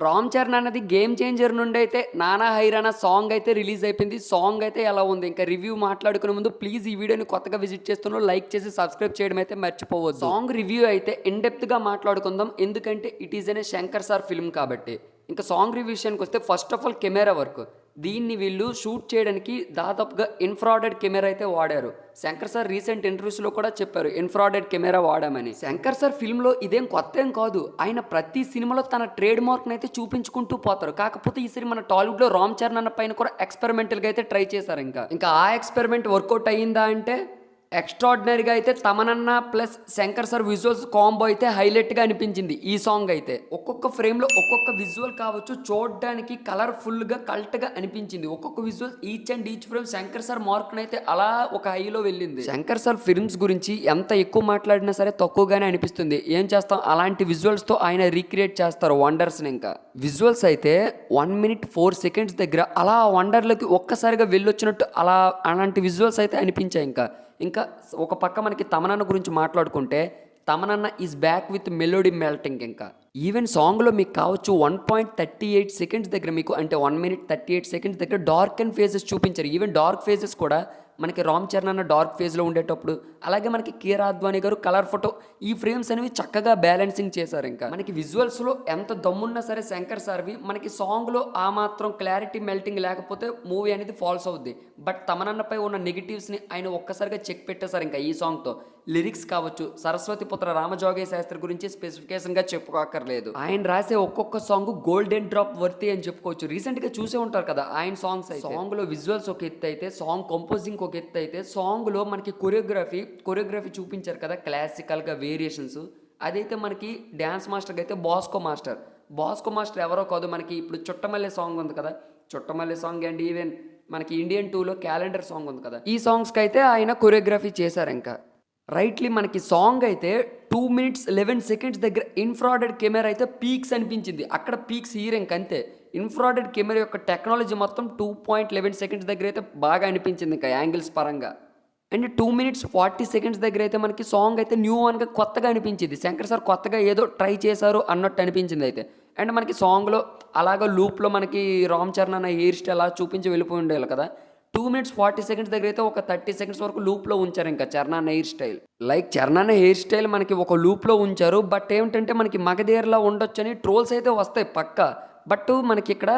రామ్ చరణ్ అన్నది game changer నుండి అయితే నానా హైరానా సాంగ్ అయితే రిలీజ్ అయిపోయింది. సాంగ్ అయితే ఎలా ఉంది ఇంకా రివ్యూ మాట్లాడుకునే ముందు ప్లీజ్ ఈ వీడియోని కొత్తగా విజిట్ చేస్తున్న లైక్ చేసి సబ్స్క్రైబ్ చేయడం అయితే మర్చిపోవద్దు. సాంగ్ రివ్యూ అయితే ఇన్ డెప్త్గా మాట్లాడుకుందాం, ఎందుకంటే ఇట్ ఈస్ అనే శంకర్ సార్ ఫిల్మ్ కాబట్టి. ఇంకా సాంగ్ రివ్యూ విషయానికి వస్తే first of all camera work. దీన్ని వీళ్ళు షూట్ చేయడానికి దాదాపుగా ఇన్ఫ్రాడెడ్ కెమెరా అయితే వాడారు. శంకర్ సార్ రీసెంట్ ఇంటర్వ్యూస్లో కూడా చెప్పారు ఇన్ఫ్రాడెడ్ కెమెరా వాడామని. శంకర్ సార్ ఫిల్మ్లో ఇదేం కొత్త ఏం కాదు, ఆయన ప్రతి సినిమాలో తన ట్రేడ్ మార్క్ని అయితే చూపించుకుంటూ పోతారు. కాకపోతే ఈ సినిమా మన టాలీవుడ్లో రామ్ చరణ్ అన్న పైన కూడా ఎక్స్పెరిమెంటల్గా అయితే ట్రై చేశారు. ఇంకా ఆ ఎక్స్పెరిమెంట్ వర్కౌట్ అయ్యిందా అంటే ఎక్స్ట్రాడినరీగా అయితే తమనన్న plus Shankar sir visuals combo అయితే హైలైట్గా అనిపించింది. ఈ సాంగ్ అయితే ఒక్కొక్క ఫ్రేమ్లో ఒక్కొక్క విజువల్ కావచ్చు చూడడానికి కలర్ఫుల్గా కల్ట్గా అనిపించింది. ఒక్కొక్క visual each and each frame Shankar sir మార్క్ని అయితే అలా ఒక హైలో వెళ్ళింది. శంకర్ సార్ ఫిల్మ్స్ గురించి ఎంత ఎక్కువ మాట్లాడినా సరే తక్కువగానే అనిపిస్తుంది. ఏం చేస్తాం, అలాంటి విజువల్స్తో ఆయన రీక్రియేట్ చేస్తారు వండర్స్ని. ఇంకా విజువల్స్ అయితే 1 minute 4 seconds దగ్గర అలా వండర్లోకి ఒక్కసారిగా వెళ్ళొచ్చినట్టు అలాంటి విజువల్స్ అయితే అనిపించాయి. ఇంకా ఒక పక్క మనకి తమనన్న గురించి మాట్లాడుకుంటే తమనన్న is back with melody melting. ఇంకా ఈవెన్ సాంగ్లో మీకు కావచ్చు 1.38 seconds దగ్గర మీకు అంటే 1 minute 38 seconds దగ్గర డార్క్ అండ్ ఫేజెస్ చూపించారు. ఈవెన్ డార్క్ ఫేజెస్ కూడా మనకి రామ్ చరణ్ అన్న డార్క్ ఫేజ్లో ఉండేటప్పుడు, అలాగే మనకి కియారా అద్వానీ గారు కలర్ ఫోటో, ఈ ఫ్రేమ్స్ అనేవి చక్కగా బ్యాలెన్సింగ్ చేశారు. ఇంకా మనకి విజువల్స్లో ఎంత దమ్మున్నా సరే శంకర్ సార్వి మనకి సాంగ్లో ఆ మాత్రం క్లారిటీ మెల్టింగ్ లేకపోతే మూవీ అనేది ఫాల్స్ అవుద్ది. బట్ తమనన్నపై ఉన్న నెగిటివ్స్ని ఆయన ఒక్కసారిగా చెక్ పెట్టేశారు. ఇంకా ఈ సాంగ్తో లిరిక్స్ కావచ్చు, సరస్వతి పుత్ర రామజోగయ్య శాస్త్రి గురించి స్పెసిఫికేషన్గా చెప్పుకోక్కర్లేదు. ఆయన రాసే ఒక్కొక్క సాంగ్ గోల్డెన్ డ్రాప్ వర్తి అని చెప్పుకోవచ్చు. రీసెంట్గా చూసే ఉంటారు కదా ఆయన సాంగ్స్. సాంగ్లో విజువల్స్ ఒక ఎత్తు అయితే సాంగ్ కంపోజింగ్ ఒక ఎత్తు అయితే సాంగ్లో మనకి కొరియోగ్రఫీ చూపించారు కదా క్లాసికల్గా వేరియేషన్స్. అదైతే మనకి డ్యాన్స్ మాస్టర్కి అయితే బాస్కో మాస్టర్ ఎవరో కాదు, మనకి ఇప్పుడు చుట్టమల్లె సాంగ్ ఉంది కదా, చుట్టమల్లె సాంగ్ అండ్ ఈవెన్ మనకి ఇండియన్ 2లో క్యాలెండర్ సాంగ్ ఉంది కదా, ఈ సాంగ్స్కి అయితే ఆయన కొరియోగ్రఫీ చేశారు. ఇంకా రైట్లీ మనకి సాంగ్ అయితే 2 minutes 11 seconds దగ్గర ఇన్ఫ్రాడెడ్ కెమెరా అయితే పీక్స్ అనిపించింది. అక్కడ పీక్స్ హీరింగ్ అంతే. ఇన్ఫ్రాడెడ్ కెమెరా యొక్క టెక్నాలజీ మొత్తం 2.11 seconds దగ్గర అయితే బాగా అనిపించింది ఇంకా యాంగిల్స్ పరంగా. అండ్ 2 minutes 40 seconds దగ్గర అయితే మనకి సాంగ్ అయితే న్యూ వన్గా కొత్తగా అనిపించింది. శంకర్ సార్ కొత్తగా ఏదో ట్రై చేశారు అన్నట్టు అనిపించింది అయితే. అండ్ మనకి సాంగ్లో అలాగ లూప్లో మనకి రామ్ చరణ్ అన్న హెయిర్ స్టైల్ అలా చూపించి వెళ్ళిపోయి ఉండేది కదా. 2 minutes 40 seconds దగ్గర అయితే ఒక 30 seconds వరకు లూప్లో ఉంచారు. ఇంకా చరణ్ అన్న హెయిర్ స్టైల్ మనకి ఒక లూప్లో ఉంచారు. బట్ ఏమిటంటే మనకి మగధీరలా ఉండొచ్చని ట్రోల్స్ అయితే వస్తాయి పక్క. బట్ మనకి ఇక్కడ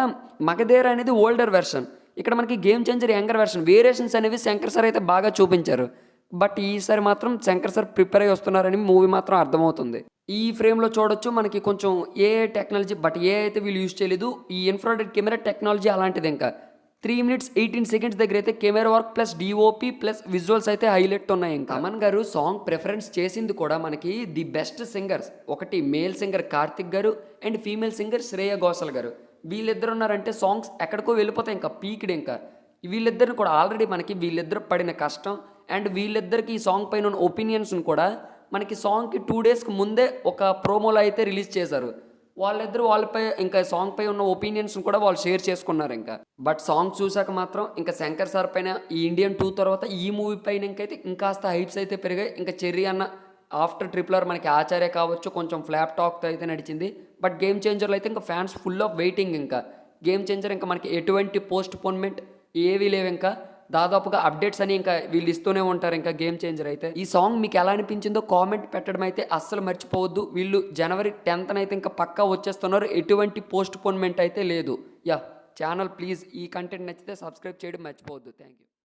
మగధీర అనేది ఓల్డర్ వెర్షన్, ఇక్కడ మనకి game changer younger version. Variations అనేవి శంకర్ సార్ అయితే బాగా చూపించారు. బట్ ఈసారి మాత్రం శంకర్ సార్ ప్రిపేర్ అయ్యి వస్తున్నారని మూవీ మాత్రం అర్థమవుతుంది. ఈ ఫ్రేమ్లో చూడొచ్చు మనకి కొంచెం ఏ టెక్నాలజీ, బట్ ఏ అయితే వీళ్ళు యూజ్ చేయలేదు. ఈ ఇన్ఫ్రారెడ్ కెమెరా టెక్నాలజీ అలాంటిది. ఇంకా 3 minutes 18 seconds దగ్గర అయితే camera work plus DOP plus visuals అయితే హైలైట్ ఉన్నాయి. ఇంకా అమన్ గారు సాంగ్ ప్రిఫరెన్స్ చేసింది కూడా మనకి ది బెస్ట్ సింగర్స్, ఒకటి మేల్ సింగర్ కార్తిక్ గారు and female singer Shreya Ghoshal గారు. వీళ్ళిద్దరు ఉన్నారంటే సాంగ్స్ ఎక్కడికో వెళ్ళిపోతాయి. ఇంకా పీక్డ్. ఇంకా వీళ్ళిద్దరిని కూడా ఆల్రెడీ మనకి వీళ్ళిద్దరు పడిన కష్టం అండ్ వీళ్ళిద్దరికి ఈ సాంగ్ పైన ఉన్న ఒపీనియన్స్ని కూడా మనకి సాంగ్కి 2 daysకి ముందే ఒక ప్రోమోలో అయితే రిలీజ్ చేశారు. వాళ్ళపై ఇంకా సాంగ్ పై ఉన్న ఒపీనియన్స్ కూడా వాళ్ళు షేర్ చేసుకున్నారు. ఇంకా బట్ సాంగ్ చూసాక మాత్రం ఇంకా శంకర్ సార్ పైన ఈ ఇండియన్ 2 తర్వాత ఈ మూవీ పైన ఇంకైతే ఇంకాస్త హైప్స్ అయితే పెరిగాయి. ఇంకా చెర్రీ అన్న ఆఫ్టర్ RRR మనకి ఆచార్య కావచ్చు కొంచెం ఫ్లాప్ టాక్తో అయితే నడిచింది. బట్ గేమ్ చేంజర్లో అయితే ఇంకా ఫ్యాన్స్ ఫుల్ ఆఫ్ వెయిటింగ్. ఇంకా గేమ్ చేంజర్ ఇంకా మనకి ఎటువంటి పోస్ట్ పోన్మెంట్ ఏవీ లేవు. ఇంకా దాదాపుగా అప్డేట్స్ అని ఇంకా వీళ్ళు ఇస్తూనే ఉంటారు. ఇంకా గేమ్ చేంజర్ అయితే ఈ సాంగ్ మీకు ఎలా అనిపించిందో కామెంట్ పెట్టడం అయితే అస్సలు మర్చిపోవద్దు. వీళ్ళు January 10th అయితే ఇంకా పక్కా వచ్చేస్తున్నారు. ఎటువంటి పోస్ట్ పోన్మెంట్ అయితే లేదు. ఛానల్ ప్లీజ్ ఈ కంటెంట్ నచ్చితే సబ్స్క్రైబ్ చేయడం మర్చిపోవద్దు. Thank you.